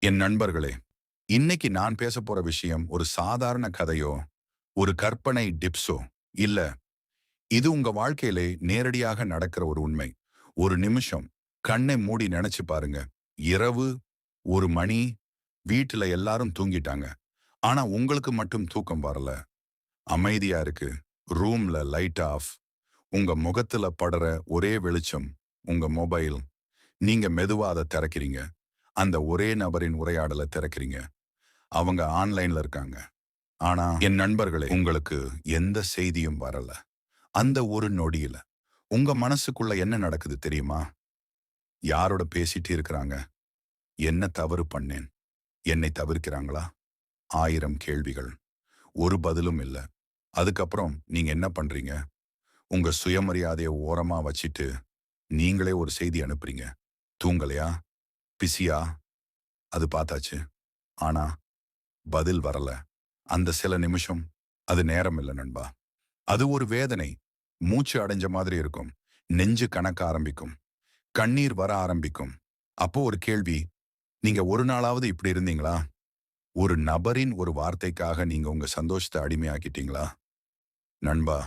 என் நண்பர்களே, இன்னைக்கு நான் பேச போற விஷயம் ஒரு சாதாரண கதையோ, ஒரு கற்பனை டிப்ஸோ இல்ல. இது உங்க வாழ்க்கையிலே நேரடியாக நடக்கிற ஒரு உண்மை. ஒரு நிமிஷம் கண்ணை மூடி நினைச்சு பாருங்க. இரவு 1 மணி, வீட்டுல எல்லாரும் தூங்கிட்டாங்க. ஆனா உங்களுக்கு மட்டும் தூக்கம் வரல. அமைதியா இருக்கு. ரூம்ல லைட் ஆஃப். உங்க முகத்துல படுற ஒரே வெளிச்சம் உங்க மொபைல். நீங்க மெதுவா அதை திறக்கிறீங்க. அந்த ஒரே நபரின் உரையாடலை திறக்கிறீங்க. அவங்க ஆன்லைன்ல இருக்காங்க. ஆனா என் நண்பர்களே, உங்களுக்கு எந்த செய்தியும் வரல. அந்த ஒரு நொடியில உங்க மனசுக்குள்ள என்ன நடக்குது தெரியுமா? யாரோட பேசிட்டு இருக்கிறாங்க? என்ன தவறு பண்ணேன்? என்னை தவிர்க்கிறாங்களா? 1000 கேள்விகள். ஒரு பதிலும் இல்ல. அதுக்கப்புறம் நீங்க என்ன பண்றீங்க? உங்க சுயமரியாதையை ஓரமா வச்சிட்டு நீங்களே ஒரு செய்தி அனுப்புறீங்க. தூங்கலையா? பிஸியா? அது பார்த்தாச்சு. ஆனா பதில் வரல. அந்த சில நிமிஷம் அது நேரம் இல்ல நண்பா. அது ஒரு வேதனை. மூச்சு அடைஞ்ச மாதிரி இருக்கும். நெஞ்சு கணக்க ஆரம்பிக்கும். கண்ணீர் வர ஆரம்பிக்கும். அப்போ ஒரு கேள்வி. நீங்க ஒரு நாளாவது இப்படி இருந்தீங்களா? ஒரு நபரின் ஒரு வார்த்தைக்காக நீங்க உங்க சந்தோஷத்தை அடிமையாக்கிட்டீங்களா? நண்பா,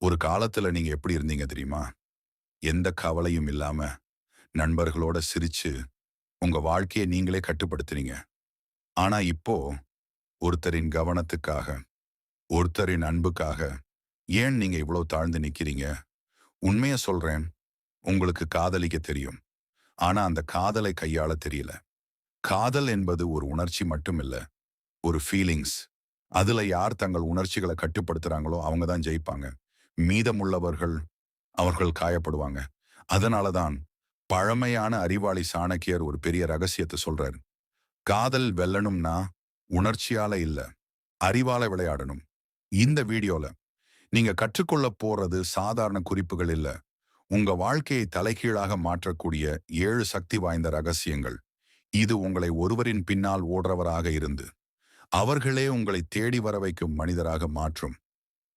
ஒரு காலத்துல நீங்க எப்படி இருந்தீங்க தெரியுமா? எந்த கவலையும் இல்லாம நண்பர்களோட சிரிச்சு உங்க வாழ்க்கையை நீங்களே கட்டுப்படுத்துறீங்க. ஆனா இப்போ ஒருத்தரின் கவனத்துக்காக, ஒருத்தரின் அன்புக்காக ஏன் நீங்க இவ்வளவு தாழ்ந்து நிக்கிறீங்க? உண்மைய சொல்றேன். உங்களுக்கு காதலிக்க தெரியும். ஆனா அந்த காதலை கையாள தெரியல. காதல் என்பது ஒரு உணர்ச்சி மட்டும் இல்ல. ஒரு ஃபீலிங்ஸ். அதுல யார் தங்கள் உணர்ச்சிகளை கட்டுப்படுத்துறாங்களோ அவங்க தான் ஜெயிப்பாங்க. மீதமுள்ளவர்கள் அவர்கள் காயப்படுவாங்க. அதனால தான் பழமையான அறிவாளி சாணக்கியர் ஒரு பெரிய ரகசியத்தை சொல்றாரு. காதல் வெல்லணும்னா உணர்ச்சியால இல்ல, அறிவால விளையாடணும். இந்த வீடியோல நீங்க கற்றுக்கொள்ள போறது சாதாரண குறிப்புகள் இல்ல. உங்க வாழ்க்கையை தலைகீழாக மாற்றக்கூடிய 7 சக்தி வாய்ந்த ரகசியங்கள். இது உங்களை ஒருவரின் பின்னால் ஓடுறவராக இருந்து அவர்களே உங்களை தேடி வர வைக்கும் மனிதராக மாற்றும்.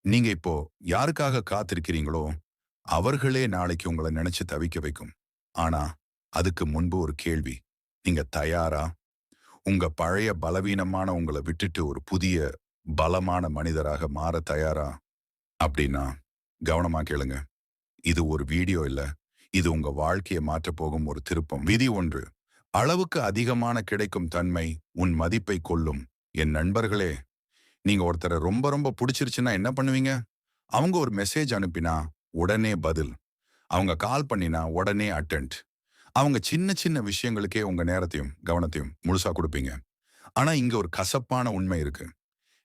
நீங்க இப்போ யாருக்காக காத்திருக்கிறீங்களோ அவர்களே நாளைக்கு உங்களை நினைச்சு தவிக்க வைக்கும். ஆனா அதுக்கு முன்பு ஒரு கேள்வி. நீங்க தயாரா? உங்க பழைய பலவீனமான உங்களை விட்டுட்டு ஒரு புதிய பலமான மனிதராக மாற தயாரா? அப்படின்னா கவனமா கேளுங்க. இது ஒரு வீடியோ இல்ல. இது உங்க வாழ்க்கையை மாற்றப் போகும் ஒரு திருப்பம். விதி ஒன்று. அளவுக்கு அதிகமான கிடைக்கும் தன்மை உன் மதிப்பை கொல்லும். என் நண்பர்களே, நீங்க ஒருத்தரை ரொம்ப ரொம்ப பிடிச்சிருச்சுன்னா என்ன பண்ணுவீங்க? அவங்க ஒரு மெசேஜ் அனுப்பினா உடனே பதில். அவங்க கால் பண்ணினா உடனே அட்டென்ட். அவங்க சின்ன சின்ன விஷயங்களுக்கே உங்க நேரத்தையும் கவனத்தையும் முழுசா கொடுப்பீங்க. ஆனா இங்க ஒரு கசப்பான உண்மை இருக்கு.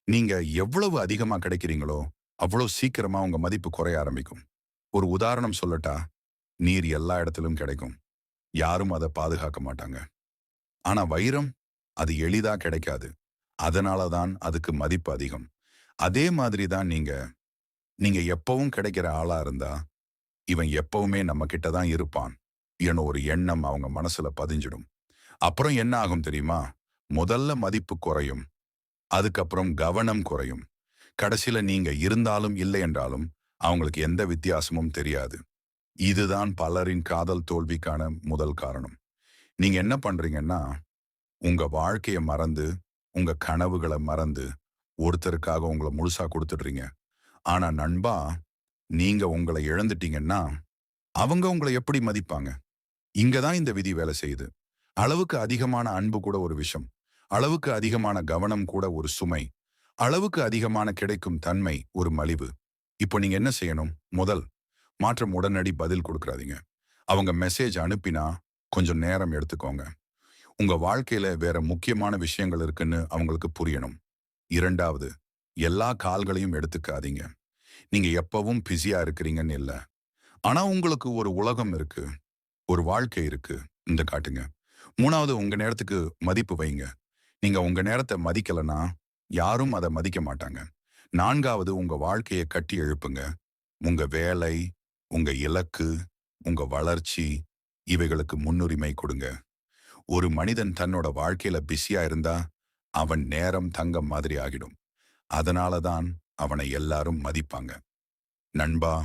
நீங்க எவ்வளவு அதிகமா கிடைக்கிறீங்களோ அவ்வளவு சீக்கிரமா உங்க மதிப்பு குறைய ஆரம்பிக்கும். ஒரு உதாரணம் சொல்லட்டா? நீர் எல்லா இடத்திலும் கிடைக்கும். யாரும் அதை பாதுகாக்க மாட்டாங்க. ஆனா வைரம், அது எளிதா கிடைக்காது. அதனால தான் அதுக்கு மதிப்பு அதிகம். அதே மாதிரி தான் நீங்க நீங்க எப்பவும் கிடைக்கிற ஆளா இருந்தா, இவன் எப்பவுமே நம்ம கிட்ட தான் இருப்பான் என ஒரு எண்ணம் அவங்க மனசுல பதிஞ்சிடும். அப்புறம் என்ன ஆகும் தெரியுமா? முதல்ல மதிப்பு குறையும். அதுக்கப்புறம் கவனம் குறையும். கடைசியில நீங்க இருந்தாலும் இல்லை என்றாலும் அவங்களுக்கு எந்த வித்தியாசமும் தெரியாது. இதுதான் பலரின் காதல் தோல்விக்கான முதல் காரணம். நீங்க என்ன பண்றீங்கன்னா, உங்க வாழ்க்கைய மறந்து, உங்க கனவுகளை மறந்து, ஒருத்தருக்காக உங்கள முழுசா குடுத்துடுறீங்க. ஆனா நண்பா, நீங்க உங்கள இழந்துட்டீங்கன்னா, அவங்க உங்கள எப்படி மதிப்பாங்க? இங்க தான் இந்த விதி வேலை செய்யுது. அளவுக்கு அதிகமான அன்பு கூட ஒரு விஷம். அளவுக்கு அதிகமான கவனம் கூட ஒரு சுமை. அளவுக்கு அதிகமான கிடைக்கும் தன்மை ஒரு மலிவு. இப்போ நீங்க என்ன செய்யணும்? முதல் மாற்றம் உடனடி பதில் கொடுக்கறாதீங்க. அவங்க மெசேஜ் அனுப்பினா கொஞ்சம் நேரம் எடுத்துக்கோங்க. உங்க வாழ்க்கையில வேற முக்கியமான விஷயங்கள் இருக்குன்னு அவங்களுக்கு புரியணும். 2வது, எல்லா கால்களையும் எடுத்துக்காதீங்க. நீங்க எப்பவும் பிஸியா இருக்கிறீங்கன்னு இல்ல. ஆனா உங்களுக்கு ஒரு உலகம் இருக்கு. ஒரு வாழ்க்கை இருக்கு. இந்த காட்டுங்க. 3வது, உங்க நேரத்துக்கு மதிப்பு வைங்க. நீங்க உங்க நேரத்தை மதிக்கலனா யாரும் அதை மதிக்க மாட்டாங்க. 4வது, உங்க வாழ்க்கையை கட்டி எழுப்புங்க. உங்க வேலை, உங்க இலக்கு, உங்க வளர்ச்சி இவைகளுக்கு முன்னுரிமை கொடுங்க. ஒரு மனிதன் தன்னோட வாழ்க்கையில பிஸியா இருந்தா அவன் நேரம் தங்கம் மாதிரி ஆகிடும். அதனால தான் அவனை எல்லாரும் மதிப்பாங்க. நண்பா,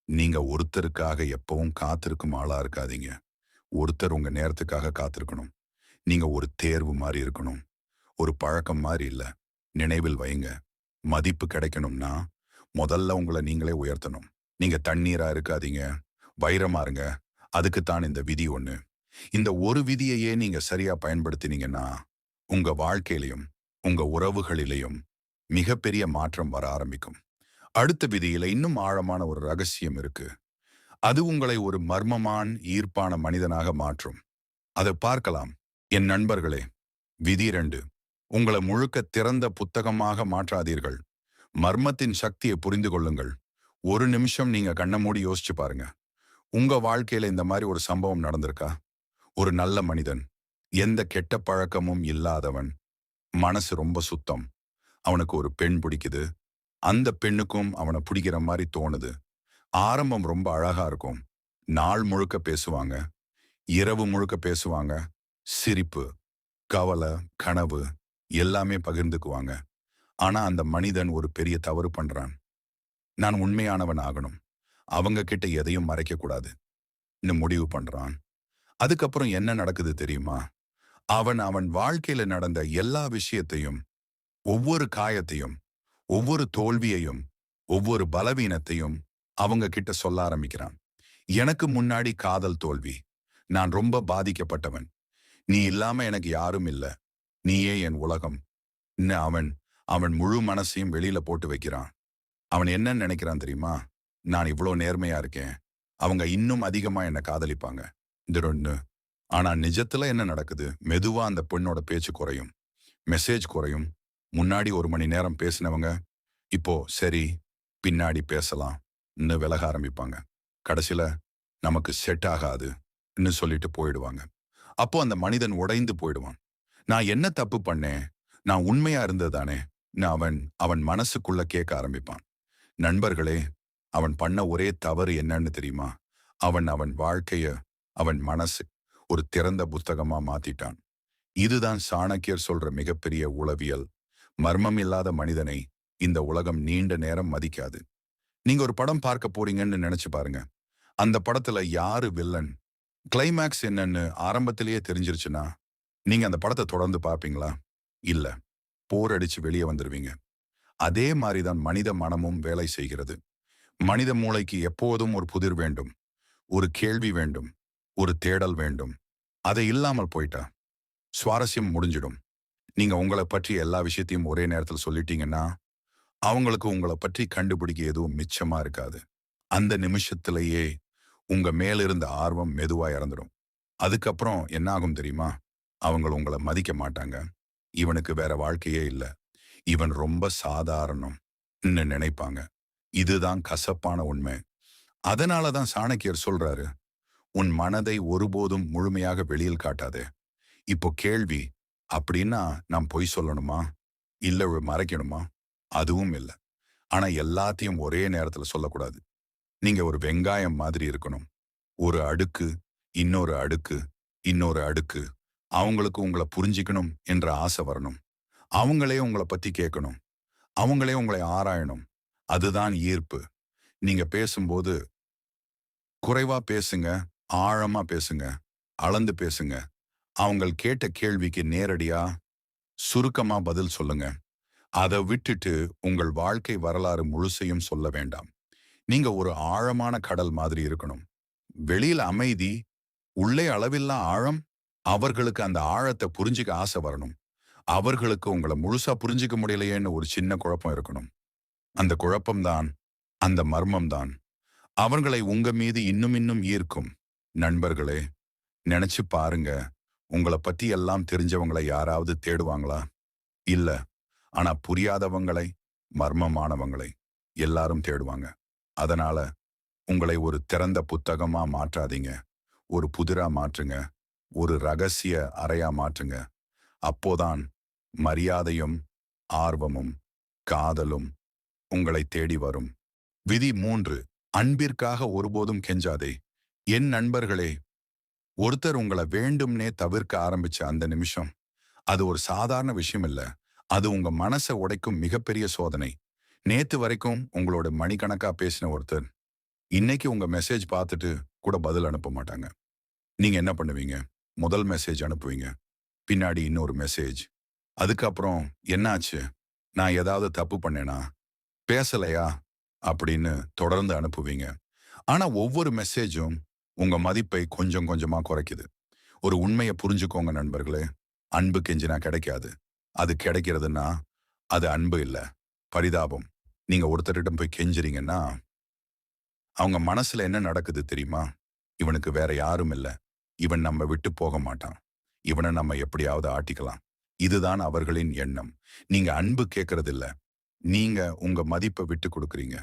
நீங்க ஒருத்தருக்காக எப்பவும் காத்திருக்கும் ஆளா இருக்காதீங்க. ஒருத்தர் உங்க நேரத்துக்காக காத்திருக்கணும். நீங்க ஒரு தேர்வு மாதிரி இருக்கணும். ஒரு பழக்கம் மாதிரி இல்ல. நினைவில் வைங்க. மதிப்பு கிடைக்கணும்னா, முதல்ல உங்கள நீங்களே உயர்த்தணும். நீங்க தண்ணீரா இருக்காதீங்க. வைரமா இருங்க. அதுக்குத்தான் இந்த விதி ஒண்ணு. இந்த ஒரு விதியையே நீங்க சரியா பயன்படுத்தினீங்கன்னா, உங்க வாழ்க்கையிலயும், உங்க உறவுகளிலேயும் மிகப்பெரிய மாற்றம் வர ஆரம்பிக்கும். அடுத்த விதியில இன்னும் ஆழமான ஒரு ரகசியம் இருக்கு. அது உங்களை ஒரு மர்மமான, ஈர்ப்பான மனிதனாக மாற்றும். அதை பார்க்கலாம். என் நண்பர்களே, விதி 2. உங்களை முழுக்க திறந்த புத்தகமாக மாற்றாதீர்கள். மர்மத்தின் சக்தியை புரிந்து கொள்ளுங்கள். ஒரு நிமிஷம் நீங்க கண்ண மூடி யோசிச்சு பாருங்க. உங்க வாழ்க்கையில இந்த மாதிரி ஒரு சம்பவம் நடந்திருக்கா? ஒரு நல்ல மனிதன், எந்த கெட்ட பழக்கமும் இல்லாதவன், மனசு ரொம்ப சுத்தம். அவனுக்கு ஒரு பெண் பிடிக்குது. அந்த பெண்ணுக்கும் அவனை பிடிக்கிற மாதிரி தோணுது. ஆரம்பம் ரொம்ப அழகா இருக்கும். நாள் முழுக்க பேசுவாங்க. இரவு முழுக்க பேசுவாங்க. சிரிப்பு, கவலை, கனவு எல்லாமே பகிர்ந்துக்குவாங்க. ஆனா அந்த மனிதன் ஒரு பெரிய தவறு பண்றான். நான் உண்மையானவன் ஆகணும். அவங்க கிட்ட எதையும் மறைக்க கூடாது. முடிவு பண்றான். அதுக்கப்புறம் என்ன நடக்குது தெரியுமா? அவன் அவன் வாழ்க்கையில நடந்த எல்லா விஷயத்தையும், ஒவ்வொரு காயத்தையும், ஒவ்வொரு தோல்வியையும், ஒவ்வொரு பலவீனத்தையும் அவங்க கிட்ட சொல்ல ஆரம்பிக்கிறான். எனக்கு முன்னாடி காதல் தோல்வி. நான் ரொம்ப பாதிக்கப்பட்டவன். நீ இல்லாம எனக்கு யாரும் இல்ல. நீயே என் உலகம். அவன் அவன் முழு மனசையும் வெளியில போட்டு வைக்கிறான். அவன் என்ன நினைக்கிறான் தெரியுமா? நான் இவ்வளோ நேர்மையா இருக்கேன். அவங்க இன்னும் அதிகமா என்ன காதலிப்பாங்க. இந்த ஒண்ணு. ஆனா நிஜத்துல என்ன நடக்குது? மெதுவா அந்த பெண்ணோட பேச்சு குறையும். மெசேஜ் குறையும். முன்னாடி 1 மணி நேரம் பேசினவங்க, இப்போ சரி, பின்னாடி பேசலாம் விலக ஆரம்பிப்பாங்க. கடைசியில நமக்கு செட் ஆகாதுன்னு சொல்லிட்டு போயிடுவாங்க. அப்போ அந்த மனிதன் உடைந்து போயிடுவான். நான் என்ன தப்பு பண்ணேன்? நான் உண்மையா இருந்ததானே? அவன் அவன் மனசுக்குள்ள கேட்க ஆரம்பிப்பான். நண்பர்களே, அவன் பண்ண ஒரே தவறு என்னன்னு தெரியுமா? அவன் அவன் வாழ்க்கைய, அவன் மனசு ஒரு திறந்த புத்தகமா மாத்திட்டான். இதுதான் சாணக்கியர் சொல்ற மிகப்பெரிய உளவியல். மர்மம் இல்லாத மனிதனை இந்த உலகம் நீண்ட நேரம் மதிக்காது. நீங்க ஒரு படம் பார்க்க போறீங்கன்னு நினைச்சு பாருங்க. அந்த படத்துல யாரு வில்லன், கிளைமேக்ஸ் என்னன்னு ஆரம்பத்திலேயே தெரிஞ்சிருச்சுன்னா, நீங்க அந்த படத்தை தொடர்ந்து பார்ப்பீங்களா? இல்ல. போர் அடிச்சு வெளியே வந்துருவீங்க. அதே மாதிரிதான் மனித மனமும் வேலை செய்கிறது. மனித மூளைக்கு எப்போதும் ஒரு புதிர் வேண்டும். ஒரு கேள்வி வேண்டும். ஒரு தேடல் வேண்டும். அதை இல்லாமல் போயிட்டா சுவாரஸ்யம் முடிஞ்சிடும். நீங்க உங்களை பற்றி எல்லா விஷயத்தையும் ஒரே நேரத்தில் சொல்லிட்டீங்கன்னா, அவங்களுக்கு உங்களை பற்றி கண்டுபிடிக்க எதுவும் மிச்சமா இருக்காது. அந்த நிமிஷத்திலேயே உங்க மேல இருந்த ஆர்வம் மெதுவா இறந்துடும். அதுக்கப்புறம் என்ன ஆகும் தெரியுமா? அவங்க உங்களை மதிக்க மாட்டாங்க. இவனுக்கு வேற வாழ்க்கையே இல்ல. இவன் ரொம்ப சாதாரணம்னு நினைப்பாங்க. இதுதான் கசப்பான உண்மை. அதனாலதான் சாணக்கியர் சொல்றாரு, உன் மனதை ஒருபோதும் முழுமையாக வெளியில் காட்டாதே. இப்போ கேள்வி, அப்படின்னா நான் பொய் சொல்லணுமா? இல்ல மறைக்கணுமா? அதுவும் இல்ல. ஆனா எல்லாத்தையும் ஒரே நேரத்துல சொல்லக்கூடாது. நீங்க ஒரு வெங்காயம் மாதிரி இருக்கணும். ஒரு அடுக்கு, இன்னொரு அடுக்கு, இன்னொரு அடுக்கு. அவங்களுக்கு உங்களை புரிஞ்சிக்கணும் என்ற ஆசை வரணும். அவங்களே உங்களை பத்தி கேட்கணும். அவங்களே உங்களை ஆராயணும். அதுதான் ஈர்ப்பு. நீங்க பேசும்போது குறைவா பேசுங்க, ஆழமா பேசுங்க, அளந்து பேசுங்க. அவங்க கேட்ட கேள்விக்கு நேரடியா, சுருக்கமா பதில் சொல்லுங்க. அதை விட்டுட்டு உங்கள் வாழ்க்கை வரலாறு முழுசையும் சொல்ல வேண்டாம். நீங்க ஒரு ஆழமான கடல் மாதிரி இருக்கணும். வெளியில அமைதி, உள்ளே அளவில்லா ஆழம். அவர்களுக்கு அந்த ஆழத்தை புரிஞ்சுக்க ஆசை வரணும். அவர்களுக்கு உங்களை முழுசா புரிஞ்சுக்க முடியலையேன்னு ஒரு சின்ன குழப்பம் இருக்கணும். அந்த குழப்பம்தான், அந்த மர்மம்தான் அவர்களை உங்க மீது இன்னும் இன்னும் ஈர்க்கும். நண்பர்களே, நினைச்சு பாருங்க. உங்களை பத்தி எல்லாம் தெரிஞ்சவங்களை யாராவது தேடுவாங்களா? இல்ல. ஆனா புரியாதவங்களை, மர்மமானவங்களை எல்லாரும் தேடுவாங்க. அதனால உங்களை ஒரு திறந்த புத்தகமா மாற்றாதீங்க. ஒரு புதிரா மாற்றுங்க. ஒரு ரகசிய அறையா மாற்றுங்க. அப்போதான் மரியாதையும், ஆர்வமும், காதலும் உங்களை தேடி வரும். விதி 3. அன்பிற்காக ஒருபோதும் கெஞ்சாதே. என் நண்பர்களே, ஒருத்தர் உங்களை வேண்டும்னே தவிர்க்க ஆரம்பிச்ச அந்த நிமிஷம், அது ஒரு சாதாரண விஷயம் இல்ல. அது உங்க மனசை உடைக்கும் மிகப்பெரிய சோதனை. நேத்து வரைக்கும் உங்களோட மணிக்கணக்கா பேசின ஒருத்தர், இன்னைக்கு உங்க மெசேஜ் பார்த்துட்டு கூட பதில் அனுப்ப மாட்டாங்க. நீங்க என்ன பண்ணுவீங்க? முதல் மெசேஜ் அனுப்புவீங்க. பின்னாடி இன்னொரு மெசேஜ். அதுக்கப்புறம் என்னாச்சு? நான் ஏதாவது தப்பு பண்ணேனா? பேசலையா? அப்படின்னு தொடர்ந்து அனுப்புவீங்க. ஆனா ஒவ்வொரு மெசேஜும் உங்க மதிப்பை கொஞ்சம் கொஞ்சமா குறைக்குது. ஒரு உண்மைய புரிஞ்சுக்கோங்க நண்பர்களே. அன்பு கெஞ்சினா கிடைக்காது. அது கிடைக்கிறதுன்னா, அது அன்பு இல்ல. பரிதாபம். நீங்க ஒருத்தரிடம் போய் கெஞ்சுறீங்கன்னா, அவங்க மனசுல என்ன நடக்குது தெரியுமா? இவனுக்கு வேற யாரும் இல்ல. இவன் நம்ம விட்டு போக மாட்டான். இவன நம்ம எப்படியாவது ஆட்டிக்கலாம். இதுதான் அவர்களின் எண்ணம். நீங்க அன்பு கேட்கறதில்ல. நீங்க உங்க மதிப்ப விட்டு குடுக்குறீங்க.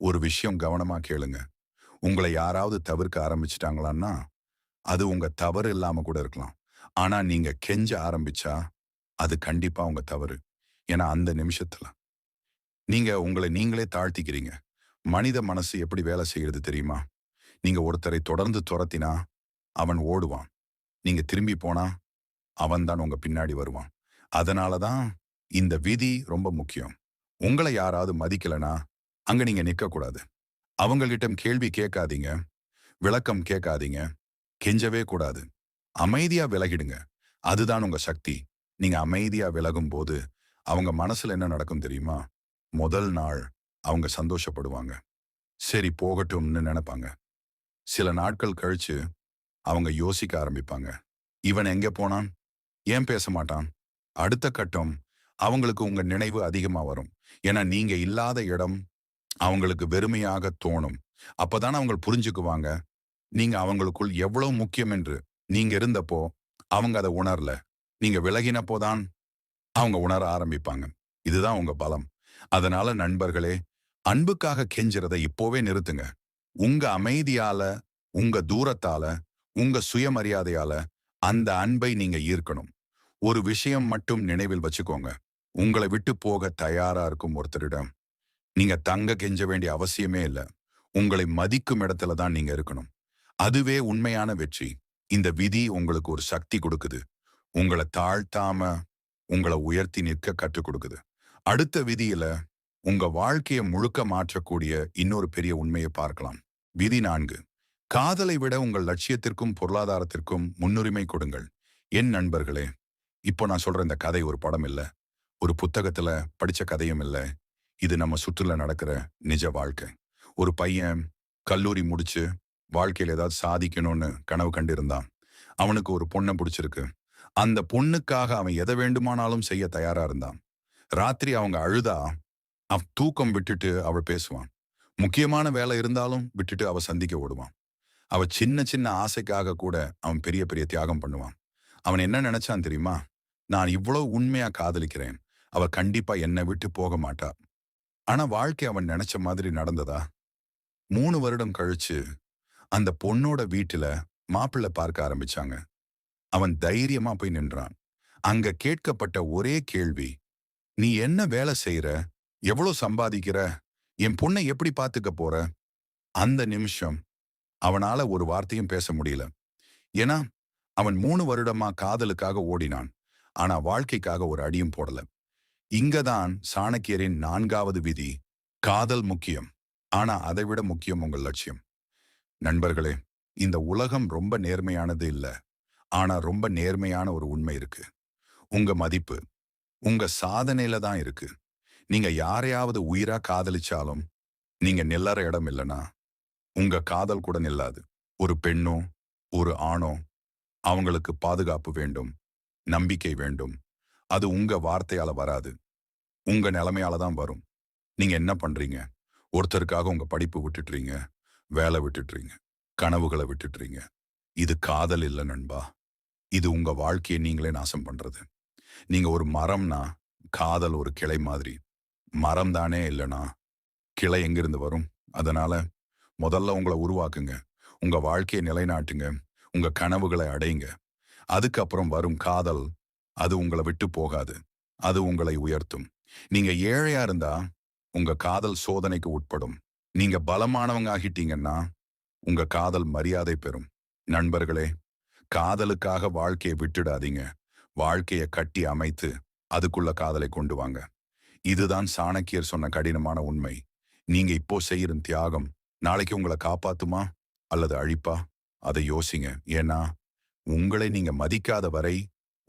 ஒரு விஷயம் கவனமா கேளுங்க. உங்கள யாராவது தவிர்க்க ஆரம்பிச்சுட்டாங்களான்னா, அது உங்க தவறு இல்லாம கூட இருக்கலாம். ஆனா நீங்க கெஞ்ச ஆரம்பிச்சா, அது கண்டிப்பா உங்க தவறு. ஏன்னா அந்த நிமிஷத்துல நீங்க உங்கள நீங்களே தாழ்த்திக்கிறீங்க. மனித மனசு எப்படி வேலை செய்யுறது தெரியுமா? நீங்க ஒருத்தரை தொடர்ந்து துரத்தினா, அவன் ஓடுவான். நீங்க திரும்பி போனா, அவன் தான் உங்க பின்னாடி வருவான். அதனால தான் இந்த விதி ரொம்ப முக்கியம். உங்கள யாராவது மதிக்கலனா, அங்க நீங்க நிக்கக்கூடாது. அவங்கள்கிட்ட கேள்வி கேட்காதீங்க. விளக்கம் கேட்காதீங்க. கெஞ்சவே கூடாது. அமைதியா விலகிடுங்க. அதுதான் உங்க சக்தி. நீங்க அமைதியா விலகும்போது, அவங்க மனசுல என்ன நடக்கும் தெரியுமா? முதல் நாள் அவங்க சந்தோஷப்படுவாங்க. சரி போகட்டும்னு நெனைப்பாங்க. சில நாட்கள் கழிச்சு அவங்க யோசிக்க ஆரம்பிப்பாங்க. இவன் எங்க போனான்? ஏன் பேச மாட்டான்? அடுத்த கட்டம் அவங்களுக்கு உங்க நினைவு அதிகமா வரும். ஏன்னா நீங்க இல்லாத இடம் அவங்களுக்கு வெறுமையாக தோணும். அப்பதான் அவங்க புரிஞ்சுக்குவாங்க. நீங்க அவங்களுக்குள் எவ்வளவு முக்கியம் என்று. நீங்க இருந்தப்போ அவங்க அத உணரல. நீங்க விலகினப்போ தான் அவங்க உணர ஆரம்பிப்பாங்க. இதுதான் உங்க பலம். அதனால நண்பர்களே, அன்புக்காக கெஞ்சுறத இப்போவே நிறுத்துங்க. உங்க அமைதியால, உங்க தூரத்தால, உங்க சுயமரியாதையால அந்த அன்பை நீங்க ஈர்க்கணும். ஒரு விஷயம் மட்டும் நினைவில் வச்சுக்கோங்க. உங்கள விட்டு போக தயாரா இருக்கும் ஒருத்தரிடம் நீங்க தங்க கெஞ்ச வேண்டிய அவசியமே இல்ல. உங்களை மதிக்கும் இடத்துல தான் நீங்க இருக்கணும். அதுவே உண்மையான வெற்றி. இந்த விதி உங்களுக்கு ஒரு சக்தி கொடுக்குது. உங்கள தாழ்த்தாம, உங்கள உயர்த்தி நிற்க கற்றுக் கொடுக்குது. அடுத்த விதியில உங்க வாழ்க்கைய முழுக்க மாற்றக்கூடிய இன்னொரு பெரிய உண்மையை பார்க்கலாம். விதி 4. காதலை விட உங்கள் லட்சியத்திற்கும் பொருளாதாரத்திற்கும் முன்னுரிமை கொடுங்கள். என் நண்பர்களே, இப்போ நான் சொல்ற இந்த கதை ஒரு படம் இல்ல. ஒரு புத்தகத்துல படிச்ச கதையும் இல்ல. இது நம்ம சுற்றுல நடக்கிற நிஜ வாழ்க்கை. ஒரு பையன் கல்லூரி முடிச்சு வாழ்க்கையில ஏதாவது சாதிக்கணும்னு கனவு கண்டிருந்தான். அவனுக்கு ஒரு பொண்ண புடிச்சிருக்கு. அந்த பொண்ணுக்காக அவன் எதை வேண்டுமானாலும் செய்ய தயாரா இருந்தான். ராத்திரி அவங்க அழுதா, அவன் தூக்கம் விட்டுட்டு அவள் பேசுவான். முக்கியமான வேலை இருந்தாலும் விட்டுட்டு அவ சந்திக்க ஓடுவான். அவ சின்ன சின்ன ஆசைக்காக கூட அவன் பெரிய பெரிய தியாகம் பண்ணுவான். அவன் என்ன நினைச்சான் தெரியுமா? நான் இவ்வளவு உண்மையா காதலிக்கிறேன். அவ கண்டிப்பா என்னை விட்டு போக மாட்டா. ஆனா வாழ்க்கை அவன் நினைச்ச மாதிரி நடந்ததா? 3 வருடம் கழிச்சு அந்த பொண்ணோட வீட்டுல மாப்பிள்ளை பார்க்க ஆரம்பிச்சாங்க. அவன் தைரியமா போய் நின்றான். அங்க கேட்கப்பட்ட ஒரே கேள்வி, "நீ என்ன வேலை செய்யற? எவ்வளவு சம்பாதிக்கிற? என் பொண்ணை எப்படி பாத்துக்க போற?" அந்த நிமிஷம் அவனால ஒரு வார்த்தையும் பேச முடியல. ஏன்னா அவன் 3 வருடமா காதலுக்காக ஓடினான். ஆனா வாழ்க்கைக்காக ஒரு அடியும் போடல. இங்கதான் சாணக்கியரின் 4வது விதி. காதல் முக்கியம். ஆனா அதைவிட முக்கியம் உங்கள் லட்சியம். நண்பர்களே, இந்த உலகம் ரொம்ப நேர்மையானது இல்ல. ஆனா ரொம்ப நேர்மையான ஒரு உண்மை இருக்கு. உங்க மதிப்பு, உங்க சாதனையில தான் இருக்கு. நீங்க யாரையாவது உயிரா காதலிச்சாலும், நீங்க நில்லற இடம் இல்லனா, உங்க காதல் கூட நில்லாது. ஒரு பெண்ணோ, ஒரு ஆணோ, அவங்களுக்கு பாதுகாப்பு வேண்டும். நம்பிக்கை வேண்டும். அது உங்க வார்த்தையால வராது. உங்க நிலைமையால தான் வரும். நீங்க என்ன பண்றீங்க? ஒருத்தருக்காக உங்க படிப்பு விட்டுடுறீங்க. வேலை விட்டுடுறீங்க. கனவுகள விட்டுடுறீங்க. இது காதல் இல்ல நண்பா. இது உங்க வாழ்க்கைய நீங்களே நாசம் பண்றது. நீங்க ஒரு மரம்னா, காதல் ஒரு கிளை மாதிரி. மரம் தானே இல்லனா, கிளை எங்கிருந்து வரும்? அதனால முதல்ல உங்கள உருவாக்குங்க. உங்க வாழ்க்கைய நிலைநாட்டுங்க. உங்க கனவுகளை அடையுங்க. அதுக்கப்புறம் வரும் காதல், அது உங்கள விட்டு போகாது. அது உங்களை உயர்த்தும். நீங்க ஏழையா இருந்தா, உங்க காதல் சோதனைக்கு உட்படும். நீங்க பலமானவங்க ஆகிட்டீங்கன்னா, உங்க காதல் மரியாதை பெறும். நண்பர்களே, காதலுக்காக வாழ்க்கையை விட்டுடாதீங்க. வாழ்க்கைய கட்டி அமைத்து, அதுக்குள்ள காதலை கொண்டு வாங்க. இதுதான் சாணக்கியர் சொன்ன கடினமான உண்மை. நீங்க இப்போ செய்யற தியாகம், நாளைக்கு உங்கள காப்பாத்துமா? அல்லது அழிப்பா? அதை யோசிங்க. ஏன்னா, உங்களை நீங்க மதிக்காத வரை,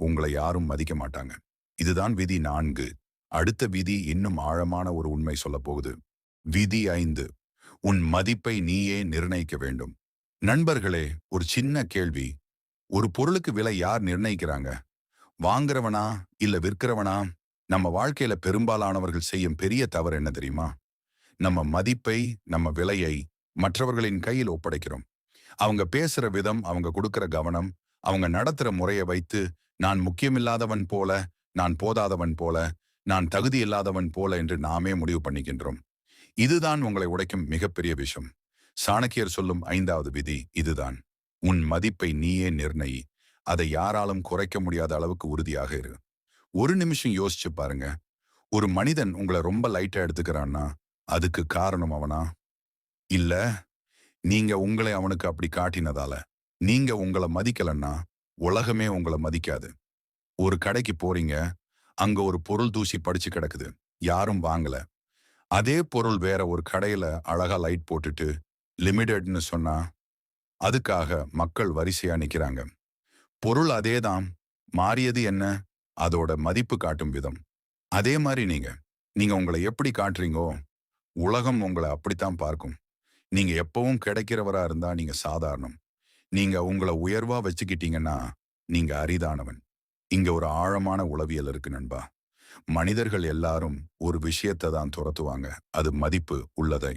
உங்களை யாரும் மதிக்க மாட்டாங்க. இதுதான் விதி 4. அடுத்த விதி இன்னும் ஆழமான ஒரு உண்மை சொல்லப் போகுது. விதி 5. உன் மதிப்பை நீயே நிர்ணயிக்க வேண்டும். நண்பர்களே, ஒரு சின்ன கேள்வி. ஒரு பொருளுக்கு விலை யார் நிர்ணயிக்கிறாங்க? வாங்குறவனா இல்ல விற்கிறவனா? நம்ம வாழ்க்கையில பெரும்பாலானவர்கள் செய்யும் பெரிய தவறு என்ன தெரியுமா? நம்ம மதிப்பை, நம்ம விலையை மற்றவர்களின் கையில் ஒப்படைக்கிறோம். அவங்க பேசுற விதம், அவங்க கொடுக்கிற கவனம், அவங்க நடத்துற முறைய வைத்து நான் முக்கியமில்லாதவன் போல, நான் போதாதவன் போல, நான் தகுதி இல்லாதவன் போல என்று நாமே முடிவு பண்ணிக்கின்றோம். இதுதான் உங்களை உடைக்கும் மிகப்பெரிய விஷயம். சாணக்கியர் சொல்லும் 5வது விதி இதுதான். உன் மதிப்பை நீயே நிர்ணயி. அதை யாராலும் குறைக்க முடியாத அளவுக்கு உறுதியாக இரு. ஒரு நிமிஷம் யோசிச்சு பாருங்க. ஒரு மனிதன் உங்களை ரொம்ப லைட்டா எடுத்துக்கிறான்னா, அதுக்கு காரணம் அவனா? இல்ல நீங்க உங்களை அவனுக்கு அப்படி காட்டினதால. நீங்க உங்களை மதிக்கலன்னா உலகமே உங்களை மதிக்காது. ஒரு கடைக்கு போறீங்க, அங்க ஒரு பொருள் தூசி படிச்சு கிடக்குது, யாரும் வாங்கல. அதே பொருள் வேற ஒரு கடையில அழகா லைட் போட்டுட்டு லிமிடெட்னு சொன்னா அதுக்காக மக்கள் வரிசையா நிக்கிறாங்க. பொருள் அதேதான், மாறியது என்ன? அதோட மதிப்பு காட்டும் விதம். அதே மாதிரி நீங்க நீங்க உங்களை எப்படி காட்டுறீங்கோ, உலகம் உங்களை அப்படித்தான் பார்க்கும். நீங்க எப்பவும் கிடைக்கிறவரா இருந்தா நீங்க சாதாரணம். நீங்க உங்களை உயர்வா வச்சுக்கிட்டீங்கன்னா நீங்க அரிதானவன். இங்க ஒரு ஆழமான உளவியல் இருக்கு நண்பா. மனிதர்கள் எல்லாரும் ஒரு விஷயத்தை தான் துரத்துவாங்க, அது மதிப்பு உள்ளதை.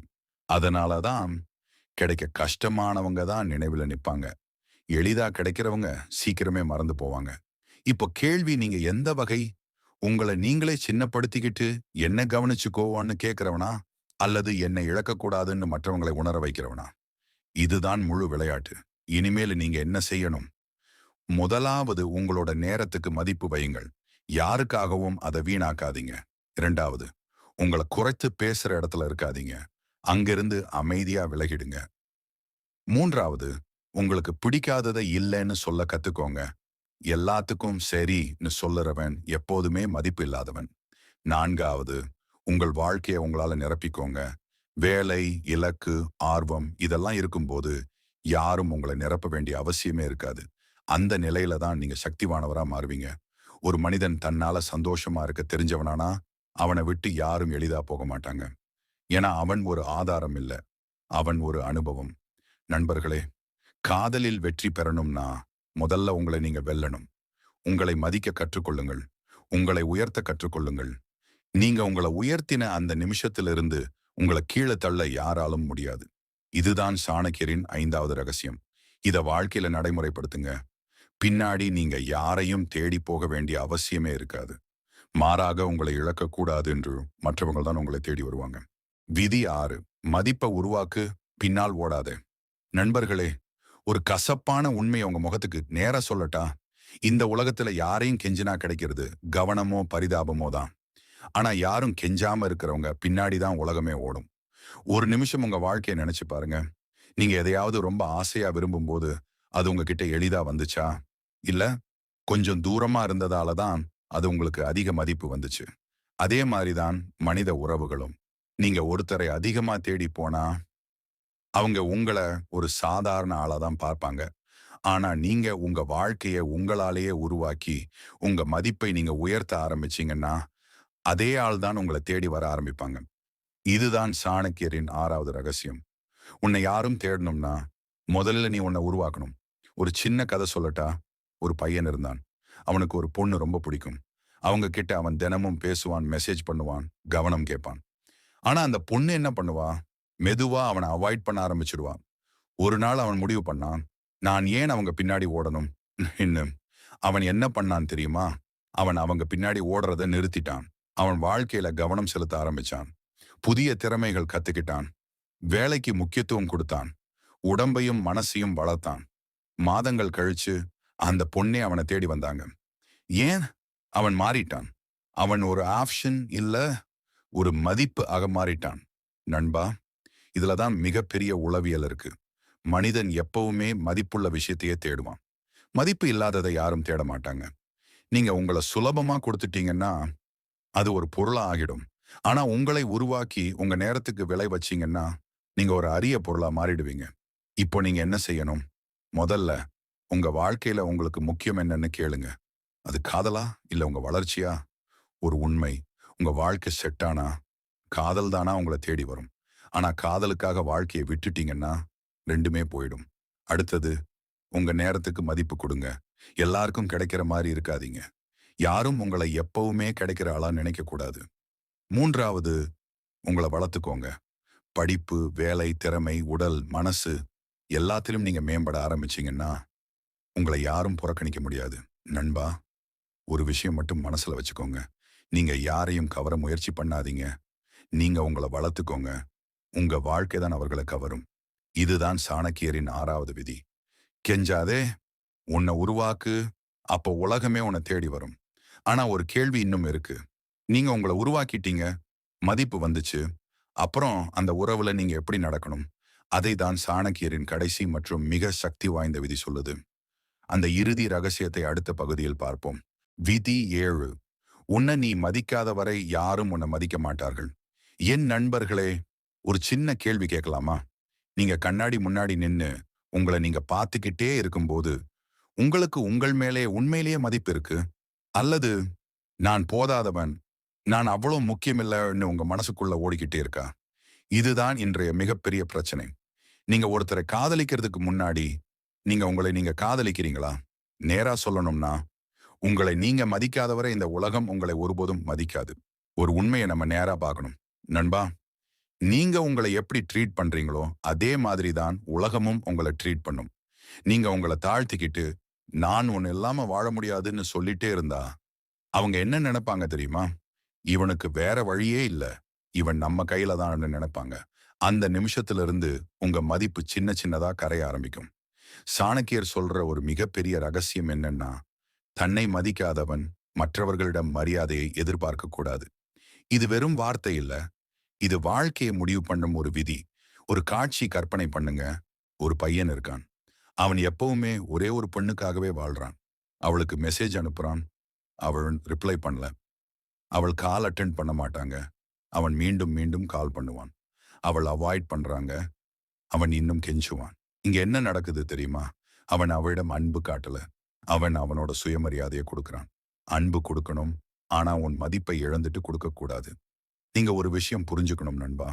அதனாலதான் கிடைக்க கஷ்டமானவங்க தான் நினைவுல நிப்பாங்க. எளிதா கிடைக்கிறவங்க சீக்கிரமே மறந்து போவாங்க. இப்போ கேள்வி, நீங்க எந்த வகை? உங்களை நீங்களே சின்னப்படுத்திக்கிட்டு என்ன கவனிச்சுக்கோவான்னு கேட்கிறவனா, அல்லது என்னை இழக்கக்கூடாதுன்னு மற்றவங்களை உணர வைக்கிறவனா? இதுதான் முழு விளையாட்டு. இனிமேல் நீங்க என்ன செய்யணும்? முதலாவது, உங்களோட நேரத்துக்கு மதிப்பு வையுங்கள். யாருக்காகவும் அதை வீணாக்காதீங்க. 2வது, உங்களை குறைத்து பேசுற இடத்துல இருக்காதீங்க. அங்கிருந்து அமைதியா விலகிடுங்க. 3வது, உங்களுக்கு பிடிக்காததை இல்லைன்னு சொல்ல கத்துக்கோங்க. எல்லாத்துக்கும் சரின்னு சொல்லுறவன் எப்போதுமே மதிப்பு இல்லாதவன். 4வது, உங்கள் வாழ்க்கையை உங்களால நிரப்பிக்கோங்க. வேலை, இலக்கு, ஆர்வம் இதெல்லாம் இருக்கும்போது யாரும் உங்களை நிரப்ப வேண்டிய அவசியமே இருக்காது. அந்த நிலையில தான் நீங்க சக்திவானவரா மாறுவீங்க. ஒரு மனிதன் தன்னால சந்தோஷமா இருக்க தெரிஞ்சவனானா அவனை விட்டு யாரும் எளிதா போக மாட்டாங்க. ஏன்னா அவன் ஒரு ஆதாரம் இல்ல, அவன் ஒரு அனுபவம். நண்பர்களே, காதலில் வெற்றி பெறணும்னா முதல்ல உங்களை நீங்க வெல்லணும். உங்களை மதிக்க கற்றுக்கொள்ளுங்கள். உங்களை உயர்த்த கற்றுக்கொள்ளுங்கள். நீங்க உங்களை உயர்த்தின அந்த நிமிஷத்திலிருந்து உங்களை கீழே தள்ள யாராலும் முடியாது. இதுதான் சாணக்கியரின் 5வது ரகசியம். இத வாழ்க்கையில நடைமுறைப்படுத்துங்க. பின்னாடி நீங்க யாரையும் தேடி போக வேண்டிய அவசியமே இருக்காது. மாறாக உங்களை இழக்கக்கூடாது என்று மற்றவங்க தான் உங்களை தேடி வருவாங்க. விதி 6. மதிப்பை உருவாக்கு, பின்னால் ஓடாதே. நண்பர்களே, ஒரு கசப்பான உண்மையை உங்க முகத்துக்கு நேரா சொல்லட்டா? இந்த உலகத்துல யாரையும் கெஞ்சினா கிடைக்கிறது கவனமோ பரிதாபமோ தான். ஆனா யாரும் கெஞ்சாம இருக்கிறவங்க பின்னாடி தான் உலகமே ஓடும். ஒரு நிமிஷம் உங்க வாழ்க்கையை நினைச்சு பாருங்க. நீங்க எதையாவது ரொம்ப ஆசையா விரும்பும்போது அது உங்ககிட்ட எளிதா வந்துச்சா? இல்ல கொஞ்சம் தூரமா இருந்ததால தான் அது உங்களுக்கு அதிக மதிப்பு வந்துச்சு. அதே மாதிரிதான் மனித உறவுகளும். நீங்க ஒருத்தரை அதிகமா தேடி போனா அவங்க உங்களை ஒரு சாதாரண ஆளா தான் பார்ப்பாங்க. ஆனா நீங்க உங்க வாழ்க்கையை உங்களாலேயே உருவாக்கி உங்க மதிப்பை நீங்க உயர்த்த ஆரம்பிச்சீங்கன்னா அதே ஆள் தான் உங்களை தேடி வர ஆரம்பிப்பாங்க. இதுதான் சாணக்கியரின் 6வது ரகசியம். உன்னை யாரும் தேடணும்னா முதல்ல நீ உன்னை உருவாக்கணும். ஒரு சின்ன கதை சொல்லட்டா? ஒரு பையன் இருந்தான். அவனுக்கு ஒரு பொண்ணு ரொம்ப பிடிக்கும். அவங்க கிட்ட அவன் தினமும் பேசுவான், மெசேஜ் பண்ணுவான், கவனம் கேட்பான். ஆனா அந்த பொண்ணு என்ன பண்ணுவா? மெதுவா அவனை அவாய்ட் பண்ண ஆரம்பிச்சிடுவா. ஒரு நாள் அவன் முடிவு பண்ணான், நான் ஏன் அவங்க பின்னாடி ஓடணும் இன்னும். அவன் என்ன பண்ணான் தெரியுமா? அவன் அவங்க பின்னாடி ஓடுறத நிறுத்திட்டான். அவன் வாழ்க்கையில கவனம் செலுத்த ஆரம்பிச்சான். புதிய திறமைகள் கத்துக்கிட்டான். வேலைக்கு முக்கியத்துவம் கொடுத்தான். உடம்பையும் மனசையும் வளர்த்தான். மாதங்கள் கழிச்சு அந்த பொண்ணே அவனை தேடி வந்தாங்க. ஏன்? அவன் மாறிட்டான். அவன் ஒரு ஆப்ஷன் இல்ல, ஒரு மதிப்பு ஆக மாறிட்டான். நண்பா, இதுலதான் மிகப்பெரிய உளவியல் இருக்கு. மனிதன் எப்பவுமே மதிப்புள்ள விஷயத்தையே தேடுவான். மதிப்பு இல்லாததை யாரும் தேட மாட்டாங்க. நீங்க உங்களை சுலபமா கொடுத்துட்டீங்கன்னா அது ஒரு பொருளா ஆகிடும். ஆனா உங்களை உருவாக்கி உங்க நேரத்துக்கு விலை வச்சீங்கன்னா நீங்க ஒரு அரிய பொருளா மாறிடுவீங்க. இப்போ நீங்க என்ன செய்யணும்? முதல்ல உங்க வாழ்க்கையில உங்களுக்கு முக்கியம் என்னன்னு கேளுங்க. அது காதலா? இல்ல உங்க வளர்ச்சியா? ஒரு உண்மை. உங்க வாழ்க்கை செட் ஆனா, காதல் தானா உங்கள தேடி வரும். ஆனா காதலுக்காக வாழ்க்கைய விட்டுட்டீங்கன்னா, 2மே போயிடும். அடுத்தது, உங்க நேரத்துக்கு மதிப்பு குடுங்க. எல்லாருக்கும் கிடைக்கிற மாரி இருக்காதீங்க. யாரும் உங்கள எப்பவுமே கிடைக்கிற ஆளா நினைக்கக் கூடாது. 3வது, உங்கள வளர்த்துக்கோங்க. படிப்பு, வேலை, திறமை, உடல், மனசு எல்லாத்திலும் நீங்க மேம்பட ஆரம்பிச்சீங்கன்னா, உங்கள யாரும் புறக்கணிக்க முடியாது. நண்பா, ஒரு விஷயம் மட்டும் மனசுல வச்சுக்கோங்க. நீங்க யாரையும் கவர முயற்சி பண்ணாதீங்க. நீங்க உங்கள வளர்த்துக்கோங்க. உங்க வாழ்க்கை தான் அவர்கள கவரும். இதுதான் சாணக்கியரின் 6வது விதி. கெஞ்சாதே, உன்னை உருவாக்கு, அப்போ உலகமே உன்னை தேடி வரும். ஆனா ஒரு கேள்வி இன்னும் இருக்கு. நீங்க உங்கள உருவாக்கிட்டீங்க, மதிப்பு வந்துச்சு. அப்புறம் அந்த உறவுல நீங்க எப்படி நடக்கணும்? அதை தான் சாணக்கியரின் கடைசி மற்றும் மிக சக்தி வாய்ந்த விதி சொல்லுது. அந்த இறுதி ரகசியத்தை அடுத்த பகுதியில் பார்ப்போம். விதி 7. உன்னை நீ மதிக்காத வரை யாரும் உன்னை மதிக்க மாட்டார்கள். என் நண்பர்களே, ஒரு சின்ன கேள்வி கேட்கலாமா? நீங்க கண்ணாடி முன்னாடி நின்னு உங்கள நீங்க பார்த்துக்கிட்டே இருக்கும்போது, உங்களுக்கு உங்கள் மேலே உண்மையிலேயே மதிப்பு இருக்கு? அல்லது நான் போதாதவன், நான் அவ்வளோ முக்கியமில்லன்னு உங்க மனசுக்குள்ள ஓடிக்கிட்டே இருக்கா? இதுதான் இன்றைய மிகப்பெரிய பிரச்சனை. நீங்க ஒருத்தரை காதலிக்கிறதுக்கு முன்னாடி, நீங்க உங்களை நீங்க காதலிக்கிறீங்களா? நேரா சொல்லணும்னா, உங்களை நீங்க மதிக்காதவரை இந்த உலகம் உங்களை ஒருபோதும் மதிக்காது. ஒரு உண்மைய நம்ம நேரா பார்க்கணும். நண்பா, நீங்க உங்கள எப்படி ட்ரீட் பண்றீங்களோ, அதே மாதிரி தான் உலகமும் உங்கள ட்ரீட் பண்ணும். நீங்க உங்கள தாழ்த்திக்கிட்டு, நான் உன்ன இல்லாம வாழ முடியாதுன்னு சொல்லிட்டே இருந்தா, அவங்க என்ன நெனைப்பாங்க தெரியுமா? இவனுக்கு வேற வழியே இல்ல. இவன் நம்ம கையில தான்னு நெனைப்பாங்க. அந்த நிமிஷத்துல இருந்து உங்க மதிப்பு சின்ன சின்னதா கரைய ஆரம்பிக்கும். சாணக்கியர் சொல்ற ஒரு மிகப்பெரிய ரகசியம் என்னன்னா, தன்னை மதிக்காதவன் மற்றவர்களிடம் மரியாதையை எதிர்பார்க்க கூடாது. இது வெறும் வார்த்தை இல்ல. இது வாழ்க்கையை முடிவு பண்ணும் ஒரு விதி. ஒரு காட்சி கற்பனை பண்ணுங்க. ஒரு பையன் இருக்கான். அவன் எப்பவுமே ஒரே ஒரு பெண்ணுக்காகவே வாழ்றான். அவளுக்கு மெசேஜ் அனுப்புறான். அவள் ரிப்ளை பண்ணல. அவள் கால் அட்டெண்ட் பண்ண மாட்டாங்க. அவன் மீண்டும் மீண்டும் கால் பண்ணுவான். அவள் அவாய்ட் பண்றாங்க. அவன் இன்னும் கெஞ்சுவான். இங்க என்ன நடக்குது தெரியுமா? அவன் அவளிடம் அன்பு காட்டல. அவன் அவனோட சுயமரியாதையை கொடுக்கிறான். அன்பு கொடுக்கணும். ஆனா உன் மதிப்பை இழந்துட்டு கொடுக்க கூடாது. நீங்க ஒரு விஷயம் புரிஞ்சுக்கணும் நண்பா.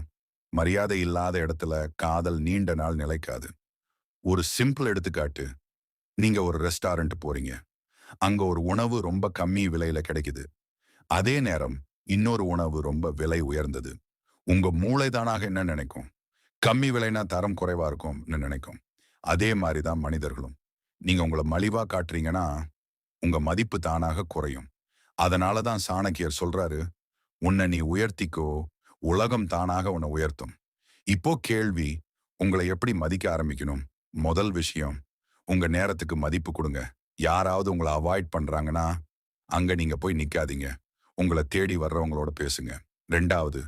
மரியாதை இல்லாத இடத்துல காதல் நீண்ட நாள் நிலைக்காது. ஒரு சிம்பிள் எடுத்துக்காட்டு. நீங்க ஒரு ரெஸ்டாரண்ட் போறீங்க. அங்க ஒரு உணவு ரொம்ப கம்மி விலையில கிடைக்குது. அதே நேரம் இன்னொரு உணவு ரொம்ப விலை உயர்ந்தது. உங்க மூளை தானாக என்ன நினைக்கும்? கம்மி விலைனா தரம் குறைவா இருக்கும்னு நினைக்கும். அதே மாதிரி தான் மனிதர்களும். நீங்க உங்கள மலிவா காட்டுறீங்கன்னா, உங்க மதிப்பு தானாக குறையும். அதனால தான் சாணக்கியர் சொல்றாரு, உன்னை நீ உயர்த்திக்கோ, உலகம் தானாக உன்னை உயர்த்தும். இப்போ கேள்வி, உங்களை எப்படி மதிக்க ஆரம்பிக்கணும்? முதல் விஷயம், உங்க நேரத்துக்கு மதிப்பு கொடுங்க. யாராவது உங்கள அவாய்ட் பண்றாங்கன்னா, அங்க நீங்க போய் நிக்காதீங்க. உங்கள தேடி வர்றவங்களோட பேசுங்க. 2வது,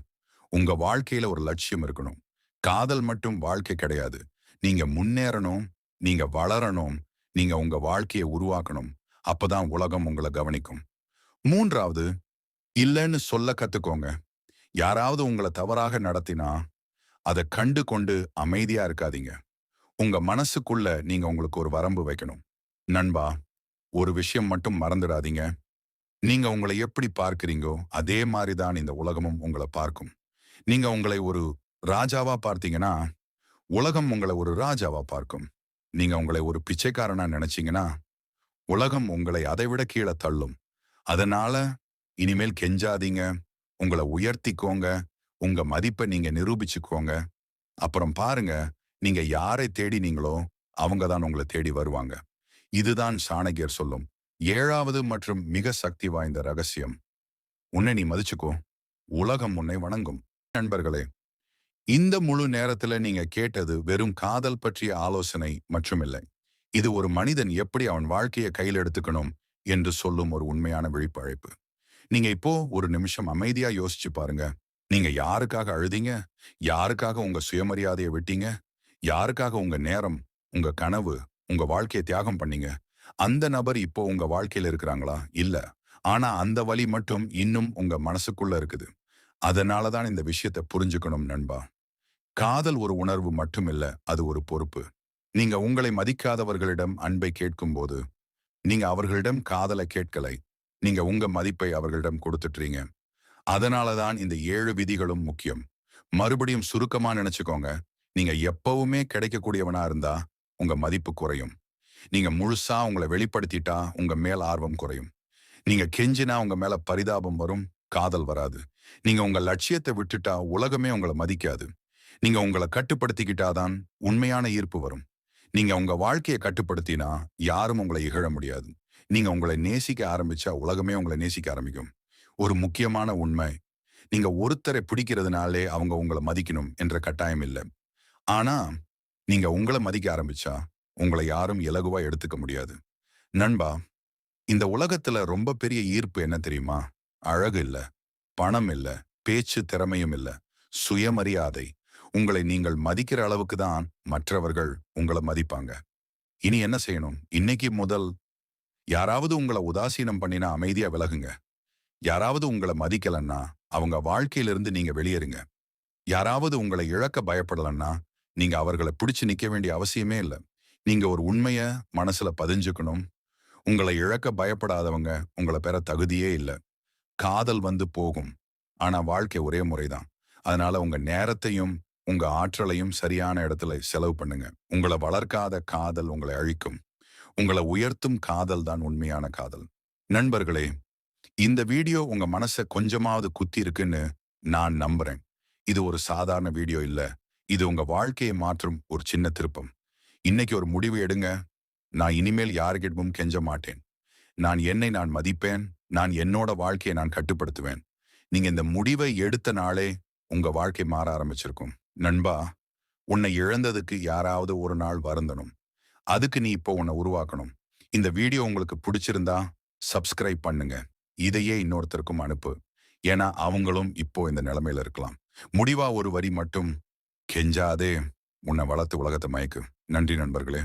உங்க வாழ்க்கையில ஒரு லட்சியம் இருக்கணும். காதல் மட்டும் வாழ்க்கை கிடையாது. நீங்க முன்னேறணும், நீங்க வளரணும், நீங்க உங்க வாழ்க்கைய உருவாக்கணும். அப்பதான் உலகம் உங்கள கவனிக்கும். 3வது, இல்லன்னு சொல்ல கத்துக்கோங்க. யாராவது உங்கள தவறாக நடத்தினா, அத கண்டு கொண்டு அமைதியா இருக்காதீங்க. உங்க மனசுக்குள்ள நீங்க உங்களுக்கு ஒரு வரம்பு வைக்கணும். நண்பா, ஒரு விஷயம் மட்டும் மறந்துடாதீங்க. நீங்க உங்களை எப்படி பார்க்கிறீங்கோ, அதே மாரி தான் இந்த உலகமும் உங்கள பார்க்கும். நீங்க உங்களை ஒரு ராஜாவா பார்த்தீங்கன்னா, உலகம் உங்கள ஒரு ராஜாவா பார்க்கும். நீங்க உங்களை ஒரு பிச்சைக்காரனா நினைச்சீங்கன்னா, உலகம் உங்களை அதைவிட கீழ தள்ளும். அதனால இனிமேல் கெஞ்சாதீங்க. உங்கள உயர்த்திக்கோங்க. உங்க மதிப்ப நீங்க நிரூபிச்சுக்கோங்க. அப்புறம் பாருங்க, நீங்க யாரை தேடினீங்களோ, அவங்க தான் உங்கள தேடி வருவாங்க. இதுதான் சாணக்கியர் சொல்லும் 7வது மற்றும் மிக சக்தி வாய்ந்த ரகசியம். உன்னை நீ மதிச்சுக்கோ. உலகம் உன்னை வணங்கும். நண்பர்களே, இந்த முழு நேரத்துல நீங்க கேட்டது வெறும் காதல் பற்றிய ஆலோசனை மட்டுமில்லை. இது ஒரு மனிதன் எப்படி அவன் வாழ்க்கையை கையில் எடுத்துக்கணும் என்று சொல்லும் ஒரு உண்மையான விழிப்பழைப்பு. நீங்க இப்போ ஒரு நிமிஷம் அமைதியா யோசிச்சு பாருங்க. நீங்க யாருக்காக அழுதீங்க? யாருக்காக உங்க சுயமரியாதையை விட்டீங்க? யாருக்காக உங்க நேரம், உங்க கனவு, உங்க வாழ்க்கையை தியாகம் பண்ணீங்க? அந்த நபர் இப்போ உங்க வாழ்க்கையில இருக்கிறாங்களா? இல்ல. ஆனா அந்த வலி மட்டும் இன்னும் உங்க மனசுக்குள்ள இருக்குது. அதனால தான் இந்த விஷயத்தை புரிஞ்சுக்கணும் நண்பா. காதல் ஒரு உணர்வு மட்டுமில்ல, அது ஒரு பொறுப்பு. நீங்க உங்களை மதிக்காதவர்களிடம் அன்பை கேட்கும்போது, நீங்க அவர்களிடம் காதலை கேட்கலை. நீங்க உங்க மதிப்பை அவர்களிடம் கொடுத்துட்டீங்க. அதனால தான் இந்த 7 விதிகளும் முக்கியம். மறுபடியும் சுருக்கமா நினைச்சுக்கோங்க. நீங்க எப்பவுமே கிடைக்கக்கூடியவனா இருந்தா, உங்க மதிப்பு குறையும். நீங்க முழுசா உங்கள வெளிப்படுத்திட்டா, உங்க மேல் ஆர்வம் குறையும். நீங்க கெஞ்சினா உங்க மேல பரிதாபம் வரும், காதல் வராது. நீங்க உங்க லட்சியத்த விட்டுட்டா, உலகமே உங்கள மதிக்காது. நீங்க உங்கள கட்டுப்படுத்திக்கிட்டா தான் உண்மையான ஈர்ப்பு வரும். நீங்க உங்க வாழ்க்கைய கட்டுப்படுத்தினா, யாரும் உங்கள இகழ முடியாது. நீங்க உங்களை நேசிக்க ஆரம்பிச்சா, உலகமே உங்கள நேசிக்க ஆரம்பிக்கும். ஒரு முக்கியமான உண்மை, நீங்க ஒருத்தரை பிடிக்கிறதுனாலே அவங்க உங்கள மதிக்கணும் என்ற கட்டாயம் இல்ல. ஆனா, நீங்க உங்கள மதிக்க ஆரம்பிச்சா, உங்கள யாரும் இலகுவா எடுத்துக்க முடியாது. நண்பா, இந்த உலகத்துல ரொம்ப பெரிய ஈர்ப்பு என்ன தெரியுமா? அழகு இல்ல, பணம் இல்ல, பேச்சு திறமையும் இல்ல, சுயமரியாதை. உங்களை நீங்கள் மதிக்கிற அளவுக்கு தான் மற்றவர்கள் உங்கள மதிப்பாங்க. இனி என்ன செய்யணும்? இன்னைக்கு முதல் யாராவது உங்கள உதாசீனம் பண்ணினா அமைதியா விலகுங்க. யாராவது உங்கள மதிக்கலன்னா, அவங்க வாழ்க்கையிலிருந்து நீங்க வெளியேறுங்க. யாராவது உங்களை இழக்க பயப்படலன்னா, நீங்க அவர்கள பிடிச்சு நிக்க வேண்டிய அவசியமே இல்ல. நீங்க ஒரு உண்மைய மனசுல பதிஞ்சுக்கணும். உங்களை இழக்க பயப்படாதவங்க உங்கள பெற தகுதியே இல்ல. காதல் வந்து போகும். ஆனா வாழ்க்கை ஒரே முறைதான். அதனால உங்க நேரத்தையும், உங்க ஆற்றலையும் சரியான இடத்துல செலவு பண்ணுங்க. உங்கள வளர்க்காத காதல் உங்களை அழிக்கும். உங்கள உயர்த்தும் காதல் தான் உண்மையான காதல். நண்பர்களே, இந்த வீடியோ உங்க மனச கொஞ்சமாவது குத்தி இருக்குன்னு நான் நம்புறேன். இது ஒரு சாதாரண வீடியோ இல்ல. இது உங்க வாழ்க்கையை மாற்றும் ஒரு சின்ன திருப்பம். இன்னைக்கு ஒரு முடிவு எடுங்க. நான் இனிமேல் யாருக்கிடமும் கெஞ்ச மாட்டேன். நான் மதிப்பேன். நான் என்னோட வாழ்க்கையை நான் கட்டுப்படுத்துவேன். நீங்க இந்த முடிவை எடுத்த நாளே உங்க வாழ்க்கை மாற ஆரம்பிச்சிருக்கும். நண்பா, உன்னை இழந்ததுக்கு யாராவது ஒரு நாள் வருந்தணும். அதுக்கு நீ இப்போ உன்னை உருவாக்கணும். இந்த வீடியோ உங்களுக்கு பிடிச்சிருந்தா சப்ஸ்கிரைப் பண்ணுங்க. இதையே இன்னொருத்தருக்கும் அனுப்பு. ஏன்னா அவங்களும் இப்போ இந்த நிலைமையில இருக்கலாம். முடிவா ஒரு வரி மட்டும், கெஞ்சாதே உன்னை வளர்த்து உலகத்தை மயக்கு. நன்றி நண்பர்களே.